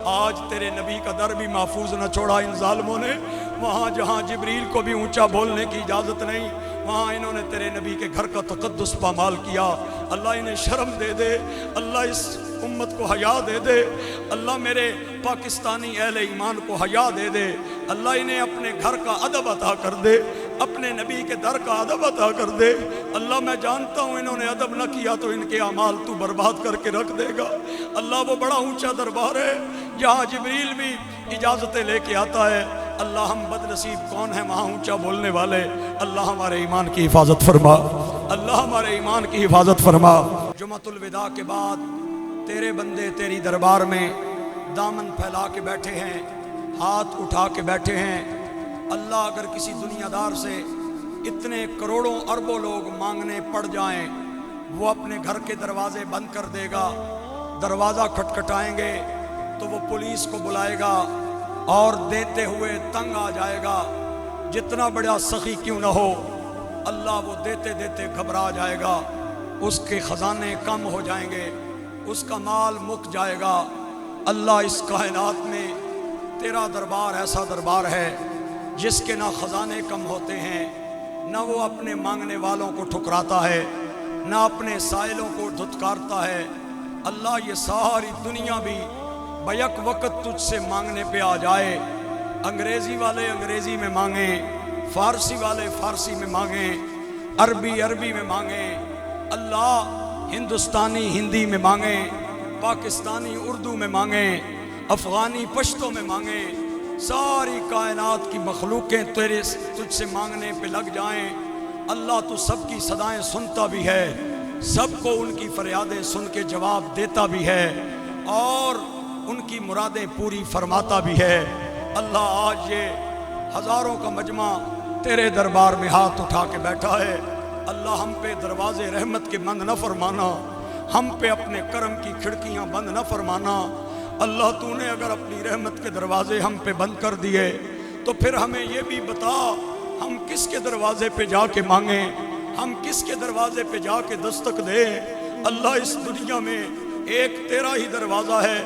آج تیرے نبی کا در بھی محفوظ نہ چھوڑا ان ظالموں نے۔ وہاں جہاں جبریل کو بھی اونچا بولنے کی اجازت نہیں، وہاں انہوں نے تیرے نبی کے گھر کا تقدس پامال کیا۔ اللہ انہیں شرم دے دے، اللہ اس امت کو حیا دے دے، اللہ میرے پاکستانی اہل ایمان کو حیا دے دے، اللہ انہیں اپنے گھر کا ادب عطا کر دے، اپنے نبی کے در کا ادب عطا کر دے۔ اللہ میں جانتا ہوں انہوں نے ادب نہ کیا تو ان کے اعمال تو برباد کر کے رکھ دے گا۔ اللہ وہ بڑا اونچا دربار ہے جہاں جبریل بھی اجازتیں لے کے آتا ہے۔ اللہ ہم بد نصیب کون ہیں وہاں اونچا بولنے والے۔ اللہ ہمارے ایمان کی حفاظت فرما، اللہ ہمارے ایمان کی حفاظت فرما۔ جمعۃ الوداع کے بعد تیرے بندے تیری دربار میں دامن پھیلا کے بیٹھے ہیں، ہاتھ اٹھا کے بیٹھے ہیں۔ اللہ اگر کسی دنیا دار سے اتنے کروڑوں اربوں لوگ مانگنے پڑ جائیں، وہ اپنے گھر کے دروازے بند کر دے گا، دروازہ کھٹکھٹائیں گے تو وہ پولیس کو بلائے گا اور دیتے ہوئے تنگ آ جائے گا۔ جتنا بڑا سخی کیوں نہ ہو، اللہ وہ دیتے دیتے گھبرا جائے گا، اس کے خزانے کم ہو جائیں گے، اس کا مال مک جائے گا۔ اللہ اس کائنات میں تیرا دربار ایسا دربار ہے جس کے نہ خزانے کم ہوتے ہیں، نہ وہ اپنے مانگنے والوں کو ٹھکراتا ہے، نہ اپنے سائلوں کو دھتکارتا ہے۔ اللہ یہ ساری دنیا بھی بیک وقت تجھ سے مانگنے پہ آ جائے، انگریزی والے انگریزی میں مانگیں، فارسی والے فارسی میں مانگیں، عربی عربی میں مانگیں، اللہ ہندوستانی ہندی میں مانگیں، پاکستانی اردو میں مانگیں، افغانی پشتو میں مانگیں، ساری کائنات کی مخلوقیں تجھ سے مانگنے پہ لگ جائیں۔ اللہ تو سب کی صدائیں سنتا بھی ہے، سب کو ان کی فریادیں سن کے جواب دیتا بھی ہے اور ان کی مرادیں پوری فرماتا بھی ہے۔ اللہ آج یہ ہزاروں کا مجمع تیرے دربار میں ہاتھ اٹھا کے بیٹھا ہے۔ اللہ ہم پہ دروازے رحمت کے بند نہ فرمانا، ہم پہ اپنے کرم کی کھڑکیاں بند نہ فرمانا۔ اللہ تو نے اگر اپنی رحمت کے دروازے ہم پہ بند کر دیے تو پھر ہمیں یہ بھی بتا ہم کس کے دروازے پہ جا کے مانگیں، ہم کس کے دروازے پہ جا کے دستک دیں۔ اللہ اس دنیا میں ایک تیرا ہی دروازہ ہے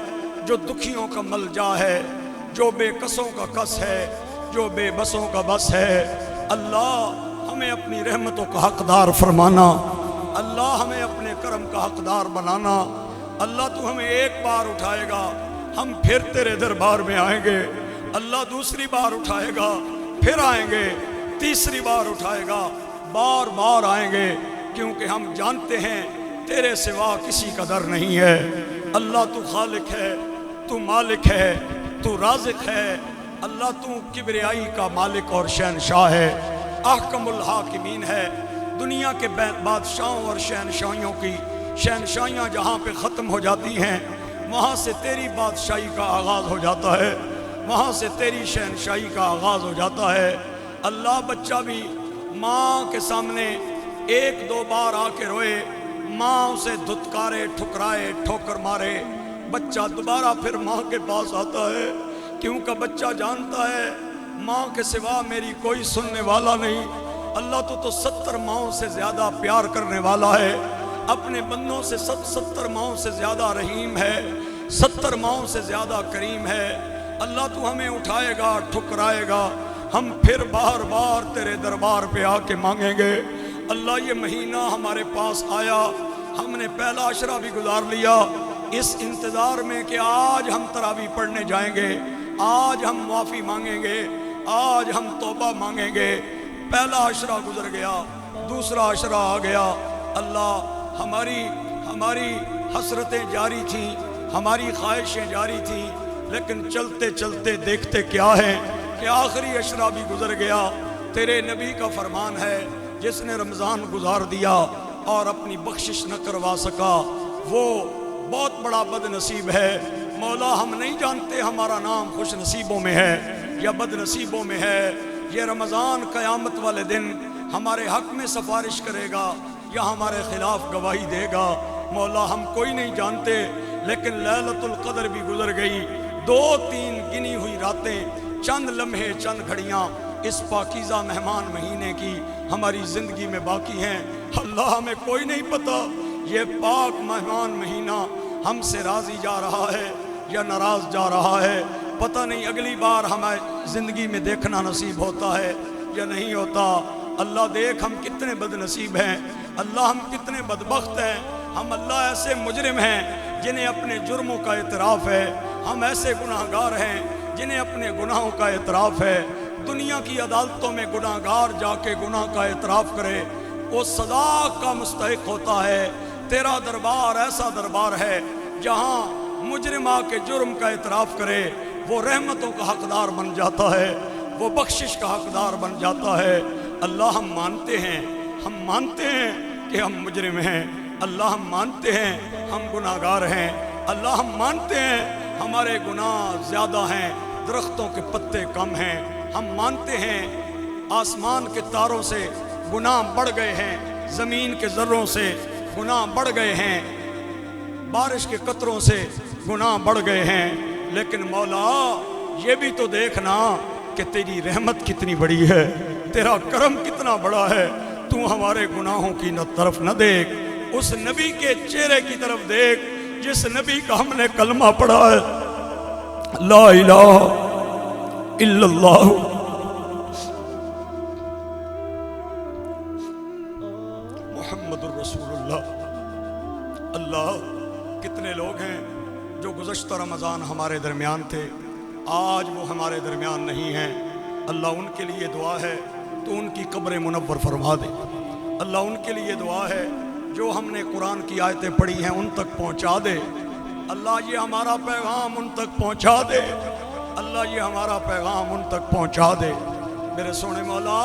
جو دکھیوں کا ملجا ہے، جو بے کسوں کا کس ہے، جو بے بسوں کا بس ہے۔ اللہ ہمیں اپنی رحمتوں کا حقدار فرمانا، اللہ ہمیں اپنے کرم کا حقدار بنانا۔ اللہ تو ہمیں ایک بار اٹھائے گا، ہم پھر تیرے دربار میں آئیں گے۔ اللہ دوسری بار اٹھائے گا، پھر آئیں گے، تیسری بار اٹھائے گا، بار بار آئیں گے، کیونکہ ہم جانتے ہیں تیرے سوا کسی کا در نہیں ہے۔ اللہ تو خالق ہے، تو مالک ہے، تو رازق ہے۔ اللہ تو کبریائی کا مالک اور شہنشاہ ہے، احکم الحاکمین ہے۔ دنیا کے بادشاہوں اور شہنشاہیوں کی شہنشاہیاں جہاں پہ ختم ہو جاتی ہیں، وہاں سے تیری بادشاہی کا آغاز ہو جاتا ہے، وہاں سے تیری شہنشاہی کا آغاز ہو جاتا ہے۔ اللہ بچہ بھی ماں کے سامنے ایک دو بار آ کے روئے، ماں اسے دھتکارے، ٹھکرائے، ٹھوکر مارے، بچہ دوبارہ پھر ماں کے پاس آتا ہے، کیونکہ بچہ جانتا ہے ماں کے سوا میری کوئی سننے والا نہیں۔ اللہ تو 70 ماؤں سے زیادہ پیار کرنے والا ہے، اپنے بندوں سے 70 ماؤں سے زیادہ رحیم ہے، 70 ماؤں سے زیادہ کریم ہے۔ اللہ تو ہمیں اٹھائے گا، ٹھکرائے گا، ہم پھر بار بار تیرے دربار پہ آ کے مانگیں گے۔ اللہ یہ مہینہ ہمارے پاس آیا، ہم نے پہلا عشرہ بھی گزار لیا اس انتظار میں کہ آج ہم تراویح پڑھنے جائیں گے، آج ہم معافی مانگیں گے، آج ہم توبہ مانگیں گے۔ پہلا عشرہ گزر گیا، دوسرا عشرہ آ گیا۔ اللہ ہماری حسرتیں جاری تھیں، ہماری خواہشیں جاری تھیں، لیکن چلتے چلتے دیکھتے کیا ہے کہ آخری عشرہ بھی گزر گیا۔ تیرے نبی کا فرمان ہے جس نے رمضان گزار دیا اور اپنی بخشش نہ کروا سکا وہ بہت بڑا بد نصیب ہے۔ مولا ہم نہیں جانتے ہمارا نام خوش نصیبوں میں ہے یا بد نصیبوں میں ہے۔ یہ رمضان قیامت والے دن ہمارے حق میں سفارش کرے گا یا ہمارے خلاف گواہی دے گا، مولا ہم کوئی نہیں جانتے۔ لیکن لیلۃ القدر بھی گزر گئی، 2-3 گنی ہوئی راتیں، چند لمحے، چند گھڑیاں اس پاکیزہ مہمان مہینے کی ہماری زندگی میں باقی ہیں۔ اللہ ہمیں کوئی نہیں پتا یہ پاک مہمان مہینہ ہم سے راضی جا رہا ہے یا ناراض جا رہا ہے، پتہ نہیں اگلی بار ہمیں زندگی میں دیکھنا نصیب ہوتا ہے یا نہیں ہوتا۔ اللہ دیکھ ہم کتنے بد نصیب ہیں، اللہ ہم کتنے بدبخت ہیں، ہم اللہ ایسے مجرم ہیں جنہیں اپنے جرموں کا اعتراف ہے، ہم ایسے گناہگار ہیں جنہیں اپنے گناہوں کا اعتراف ہے۔ دنیا کی عدالتوں میں گناہگار جا کے گناہ کا اعتراف کرے وہ سزا کا مستحق ہوتا ہے۔ تیرا دربار ایسا دربار ہے جہاں مجرم آ کے جرم کا اعتراف کرے وہ رحمتوں کا حقدار بن جاتا ہے، وہ بخشش کا حقدار بن جاتا ہے۔ اللہ ہم مانتے ہیں کہ ہم مجرم ہیں، اللہ ہم مانتے ہیں ہم گناہگار ہیں، اللہ ہم مانتے ہیں ہمارے گناہ زیادہ ہیں، درختوں کے پتے کم ہیں، ہم مانتے ہیں آسمان کے تاروں سے گناہ بڑھ گئے ہیں، زمین کے ذروں سے گناہ بڑھ گئے ہیں، بارش کے قطروں سے گناہ بڑھ گئے ہیں، لیکن مولا یہ بھی تو دیکھنا کہ تیری رحمت کتنی بڑی ہے، تیرا کرم کتنا بڑا ہے، تو ہمارے گناہوں کی طرف نہ دیکھ، اس نبی کے چہرے کی طرف دیکھ جس نبی کا ہم نے کلمہ پڑھا ہے، لا الہ الا اللہ محمد الرسول اللہ۔ اللہ کتنے لوگ ہیں جو گزشتہ رمضان ہمارے درمیان تھے، آج وہ ہمارے درمیان نہیں ہیں، اللہ ان کے لیے دعا ہے تو ان کی قبر منور فرما دے، اللہ ان کے لیے دعا ہے جو ہم نے قرآن کی آیتیں پڑھی ہیں ان تک پہنچا دے، اللہ یہ ہمارا پیغام ان تک پہنچا دے، اللہ یہ ہمارا پیغام ان تک پہنچا دے۔ میرے سونے مولا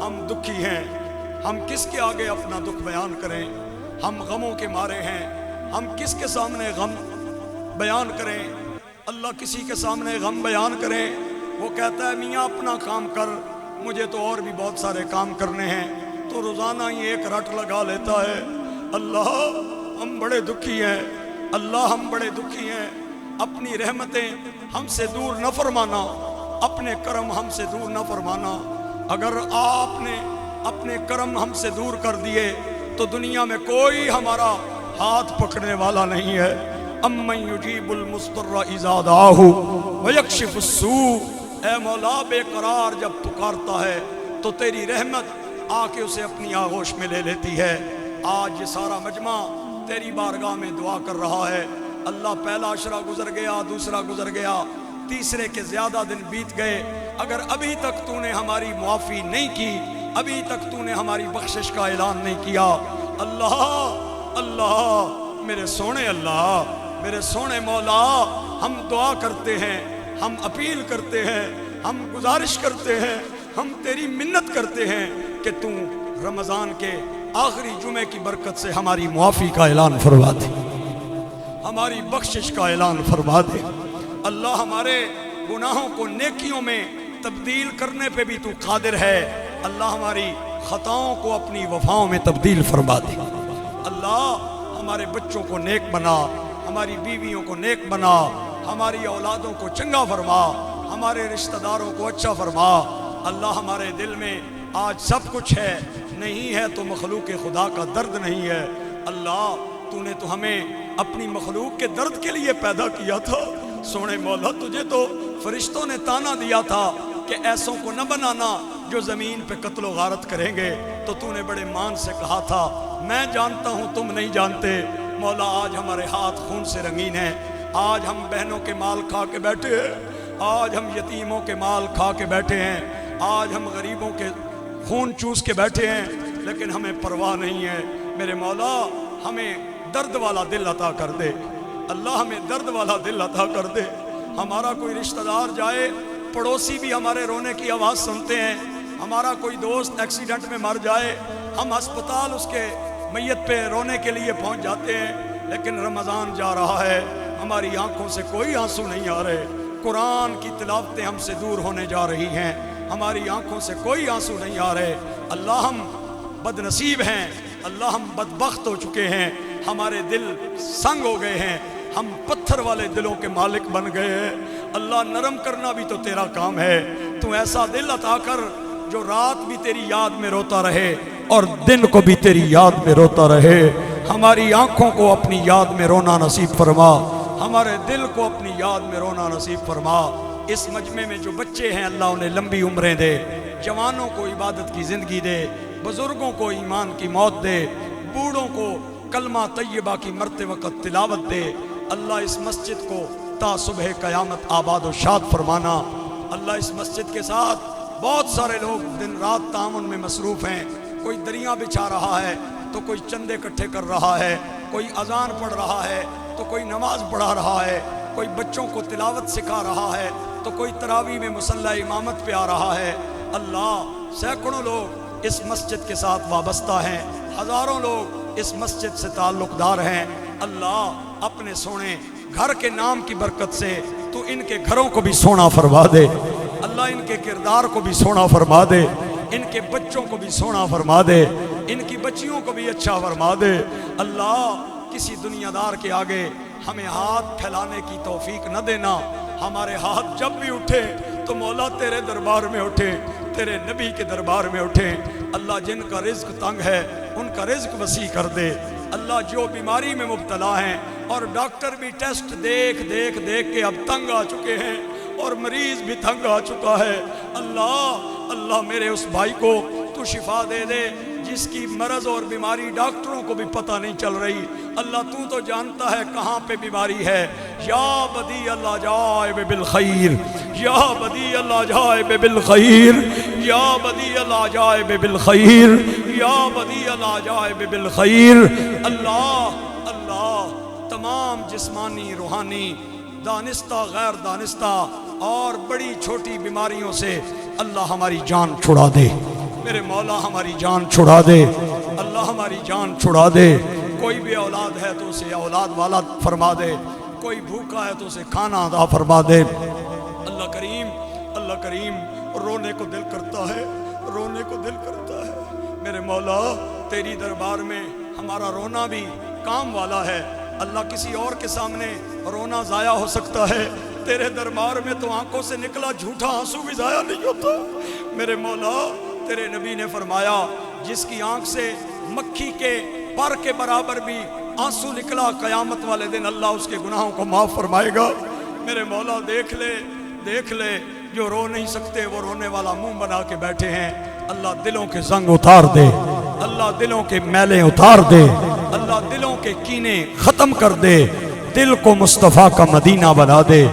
ہم دکھی ہیں، ہم کس کے آگے اپنا دکھ بیان کریں، ہم غموں کے مارے ہیں، ہم کس کے سامنے غم بیان کریں، اللہ کسی کے سامنے غم بیان کریں، وہ کہتا ہے میاں اپنا کام کر، مجھے تو اور بھی بہت سارے کام کرنے ہیں، تو روزانہ ہی ایک رٹ لگا لیتا ہے۔ اللہ ہم بڑے دکھی ہیں، اللہ ہم بڑے دکھی ہیں، اپنی رحمتیں ہم سے دور نہ فرمانا، اپنے کرم ہم سے دور نہ فرمانا۔ اگر آپ نے اپنے کرم ہم سے دور کر دیے تو دنیا میں کوئی ہمارا ہاتھ پکڑنے والا نہیں ہے۔ امن یجیب المضطر اذا دعاہ ویکشف السوء، اے مولا بے قرار جب پکارتا ہے تو تیری رحمت آ کے اسے اپنی آغوش میں لے لیتی ہے۔ آج یہ سارا مجمع تیری بارگاہ میں دعا کر رہا ہے، اللہ پہلا عشرہ گزر گیا، دوسرا گزر گیا، تیسرے کے زیادہ دن بیت گئے، اگر ابھی تک تو نے ہماری معافی نہیں کی، ابھی تک تو نے ہماری بخشش کا اعلان نہیں کیا، اللہ اللہ میرے سونے اللہ، میرے سونے مولا، ہم دعا کرتے ہیں، ہم اپیل کرتے ہیں، ہم گزارش کرتے ہیں، ہم تیری منت کرتے ہیں کہ تو رمضان کے آخری جمعے کی برکت سے ہماری معافی کا اعلان فرما دے، ہماری بخشش کا اعلان فرما دے۔ اللہ ہمارے گناہوں کو نیکیوں میں تبدیل کرنے پہ بھی تو قادر ہے، اللہ ہماری خطاؤں کو اپنی وفاؤں میں تبدیل فرما دے۔ اللہ ہمارے بچوں کو نیک بنا، ہماری بیویوں کو نیک بنا، ہماری اولادوں کو چنگا فرما، ہمارے رشتہ داروں کو اچھا فرما۔ اللہ ہمارے دل میں آج سب کچھ ہے، نہیں ہے تو مخلوق خدا کا درد نہیں ہے۔ اللہ تو نے تو ہمیں اپنی مخلوق کے درد کے لیے پیدا کیا تھا، سونے مولا تجھے تو فرشتوں نے تانا دیا تھا کہ ایسوں کو نہ بنانا جو زمین پہ قتل و غارت کریں گے، تو تو نے بڑے مان سے کہا تھا میں جانتا ہوں تم نہیں جانتے۔ مولا آج ہمارے ہاتھ خون سے رنگین ہیں، آج ہم بہنوں کے مال کھا کے بیٹھے ہیں، آج ہم یتیموں کے مال کھا کے بیٹھے ہیں، آج ہم غریبوں کے خون چوس کے بیٹھے ہیں، لیکن ہمیں پرواہ نہیں ہے۔ میرے مولا ہمیں درد والا دل عطا کر دے، اللہ ہمیں درد والا دل عطا کر دے۔ ہمارا کوئی رشتہ دار جائے، پڑوسی بھی ہمارے رونے کی آواز سنتے ہیں، ہمارا کوئی دوست ایکسیڈنٹ میں مر جائے، ہم ہسپتال اس کے میت پہ رونے کے لیے پہنچ جاتے ہیں، لیکن رمضان جا رہا ہے، ہماری آنکھوں سے کوئی آنسو نہیں آ رہے، قرآن کی تلاوتیں ہم سے دور ہونے جا رہی ہیں، ہماری آنکھوں سے کوئی آنسو نہیں آ رہے۔ اللہ ہم بد نصیب ہیں، اللہ ہم بدبخت ہو چکے ہیں، ہمارے دل سنگ ہو گئے ہیں، ہم پتھر والے دلوں کے مالک بن گئے ہیں۔ اللہ نرم کرنا بھی تو تیرا کام ہے، تو ایسا دل عطا کر جو رات بھی تیری یاد میں روتا رہے اور دن کو بھی تیری یاد میں روتا رہے۔ ہماری آنکھوں کو اپنی یاد میں رونا نصیب فرما، ہمارے دل کو اپنی یاد میں رونا نصیب فرما۔ اس مجمع میں جو بچے ہیں اللہ انہیں لمبی عمریں دے، جوانوں کو عبادت کی زندگی دے، بزرگوں کو ایمان کی موت دے، بوڑھوں کو کلمہ طیبہ کی مرتے وقت تلاوت دے۔ اللہ اس مسجد کو تا صبح قیامت آباد و شاد فرمانا۔ اللہ اس مسجد کے ساتھ بہت سارے لوگ دن رات تعاون میں مصروف ہیں، کوئی دریا بچھا رہا ہے تو کوئی چندے اکٹھے کر رہا ہے، کوئی اذان پڑھ رہا ہے تو کوئی نماز پڑھا رہا ہے، کوئی بچوں کو تلاوت سکھا رہا ہے تو کوئی تراویح میں مصلی امامت پہ آ رہا ہے۔ اللہ سینکڑوں لوگ اس مسجد کے ساتھ وابستہ ہیں، ہزاروں لوگ اس مسجد سے تعلق دار ہیں۔ اللہ اپنے سونے گھر کے نام کی برکت سے تو ان کے گھروں کو بھی سونا فرما دے۔ اللہ ان کے کردار کو بھی سونا فرما دے، ان کے بچوں کو بھی سونا فرما دے، ان کی بچیوں کو بھی اچھا فرما دے۔ اللہ کسی دنیا دار کے آگے ہمیں ہاتھ پھیلانے کی توفیق نہ دینا۔ ہمارے ہاتھ جب بھی اٹھے تو مولا تیرے دربار میں اٹھے، تیرے نبی کے دربار میں اٹھے۔ اللہ جن کا رزق تنگ ہے ان کا رزق وسیع کر دے۔ اللہ جو بیماری میں مبتلا ہیں اور ڈاکٹر بھی ٹیسٹ دیکھ کے اب تنگ آ چکے ہیں اور مریض بھی تنگ آ چکا ہے، اللہ میرے اس بھائی کو تو شفا دے دے جس کی مرض اور بیماری ڈاکٹروں کو بھی پتہ نہیں چل رہی۔ اللہ تو جانتا ہے کہاں پہ بیماری ہے۔ یا بدی اللہ جائب بالخیر، یا بدی اللہ جائب بالخیر، یا بدی اللہ جائب بالخیر، یا بدی اللہ جائب بالخیر۔ اللہ تمام جسمانی روحانی دانستہ غیر دانستہ اور بڑی چھوٹی بیماریوں سے اللہ ہماری جان چھڑا دے۔ میرے مولا ہماری جان چھڑا دے، اللہ ہماری جان چھڑا دے۔ کوئی بھی اولاد ہے تو اسے اولاد والا فرما دے، کوئی بھوکا ہے تو اسے کھانا عطا فرما دے۔ اللہ کریم رونے کو دل کرتا ہے، رونے کو دل کرتا ہے۔ میرے مولا تیری دربار میں ہمارا رونا بھی کام والا ہے۔ اللہ کسی اور کے سامنے رونا ضائع ہو سکتا ہے، تیرے دربار میں تو آنکھوں سے نکلا جھوٹا آنسو بھی ضائع نہیں ہوتا۔ میرے مولا تیرے نبی نے فرمایا جس کی آنکھ سے مکھی کے پر کے برابر بھی آنسو نکلا قیامت والے دن اللہ اس کے گناہوں کو معاف فرمائے گا۔ میرے مولا دیکھ لے جو رو نہیں سکتے وہ رونے والا منہ بنا کے بیٹھے ہیں۔ اللہ دلوں کے زنگ اتار دے، اللہ دلوں کے میلیں اتار دے، اللہ دلوں کے کینے ختم کر دے، دل کو مصطفیٰ کا مدینہ بنا دے۔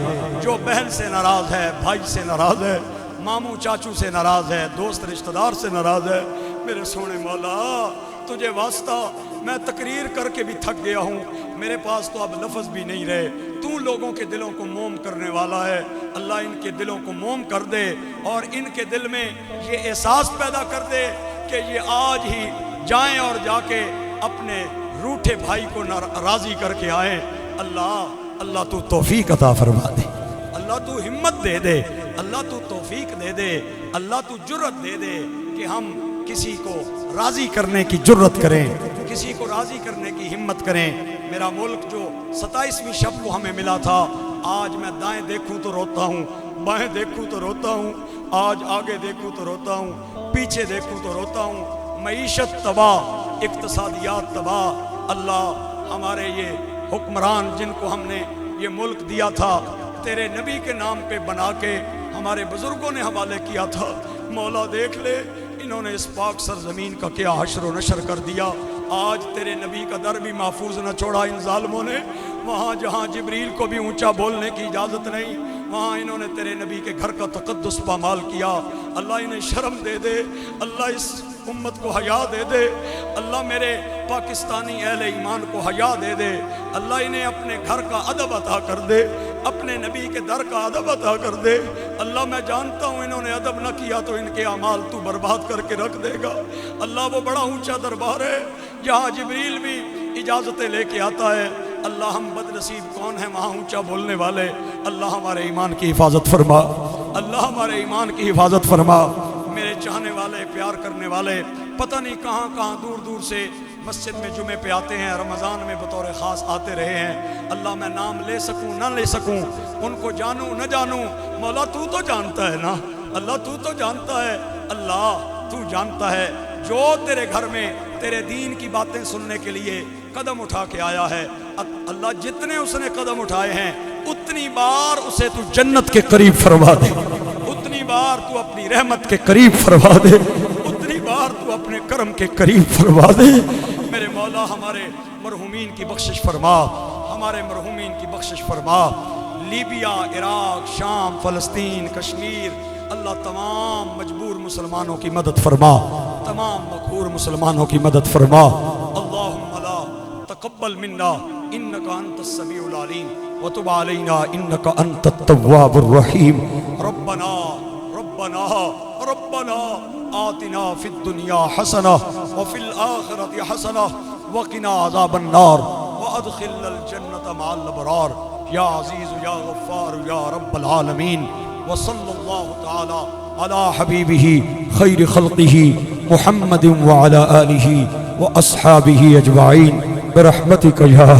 جو بہن سے ناراض ہے، بھائی سے ناراض ہے، ماموں چاچو سے ناراض ہے، دوست رشتہ دار سے ناراض ہے، میرے سونے مولا تجھے واسطہ میں تقریر کر کے بھی تھک گیا ہوں، میرے پاس تو اب لفظ بھی نہیں رہے۔ تو لوگوں کے دلوں کو موم کرنے والا ہے، اللہ ان کے دلوں کو موم کر دے اور ان کے دل میں یہ احساس پیدا کر دے کہ یہ آج ہی جائیں اور جا کے اپنے روٹھے بھائی کو راضی کر کے آئیں۔ اللہ تو توفیق عطا فرما دے، اللہ تو ہمت دے دے، اللہ تو توفیق دے دے، اللہ تو جرت دے دے کہ ہم کسی کو راضی کرنے کی جرت کریں، کسی کو راضی کرنے کی ہمت کریں۔ میرا ملک جو 27ویں شب کو ہمیں ملا تھا، آج میں دائیں دیکھوں تو روتا ہوں، بائیں دیکھوں تو روتا ہوں، آج آگے دیکھوں تو روتا ہوں، پیچھے دیکھوں تو روتا ہوں۔ معیشت تباہ، اقتصادیات تباہ۔ اللہ ہمارے یہ حکمران جن کو ہم نے یہ ملک دیا تھا تیرے نبی کے نام پہ بنا کے ہمارے بزرگوں نے حوالے کیا تھا، مولا دیکھ لے انہوں نے اس پاک سرزمین کا کیا حشر و نشر کر دیا۔ آج تیرے نبی کا در بھی محفوظ نہ چھوڑا ان ظالموں نے، وہاں جہاں جبریل کو بھی اونچا بولنے کی اجازت نہیں، وہاں انہوں نے تیرے نبی کے گھر کا تقدس پامال کیا۔ اللہ انہیں شرم دے دے، اللہ اس امت کو حیا دے دے، اللہ میرے پاکستانی اہل ایمان کو حیا دے دے، اللہ انہیں اپنے گھر کا ادب عطا کر دے، اپنے نبی کے در کا ادب عطا کر دے۔ اللہ میں جانتا ہوں انہوں نے ادب نہ کیا تو ان کے اعمال تو برباد کر کے رکھ دے گا۔ اللہ وہ بڑا اونچا دربار ہے جہاں جبریل بھی اجازتیں لے کے آتا ہے۔ اللہ ہم بد نصیب کون ہیں وہاں اونچا بولنے والے۔ اللہ ہمارے ایمان کی حفاظت فرما، اللہ ہمارے ایمان کی حفاظت فرما۔ میرے چاہنے والے، پیار کرنے والے پتہ نہیں کہاں کہاں دور دور سے مسجد میں جمعے پہ آتے ہیں، رمضان میں بطور خاص آتے رہے ہیں۔ اللہ میں نام لے سکوں نہ لے سکوں، ان کو جانوں نہ جانوں، مولا تو جانتا ہے نا، اللہ تو جانتا ہے، اللہ تو جانتا ہے۔ جو تیرے گھر میں تیرے دین کی باتیں سننے کے لیے قدم اٹھا کے آیا ہے اللہ جتنے اس نے قدم اٹھائے ہیں اتنی بار اسے تو جنت کے قریب فرما دے، اتنی بار تو اپنی رحمت کے قریب فرما دے، اتنی بار تو اپنے کرم کے قریب فرما دے۔ میرے مولا ہمارے مرحومین کی بخشش فرما، ہمارے مرحومین کی بخشش فرما۔ لیبیا، عراق، شام، فلسطین، کشمیر، اللہ تمام مجبور مسلمانوں کی مدد فرما، تمام مقہور مسلمانوں کی مدد فرما۔ اللہم لا تقبل منا انک انت السمیع العلیم وتب علینا انک انت التواب الرحیم۔ ربنا ربنا ربنا آتنا فی الدنیا حسنہ وفی الآخرۃ حسنہ وقنا عذاب النار وادخلنا الجنة مع الابرار یا عزیز یا غفار یا رب العالمین۔ وصلی اللہ تعالی علی حبیبہ خیر خلقہ محمد وعلی آلہ واصحابہ اجمعین برحمتک یا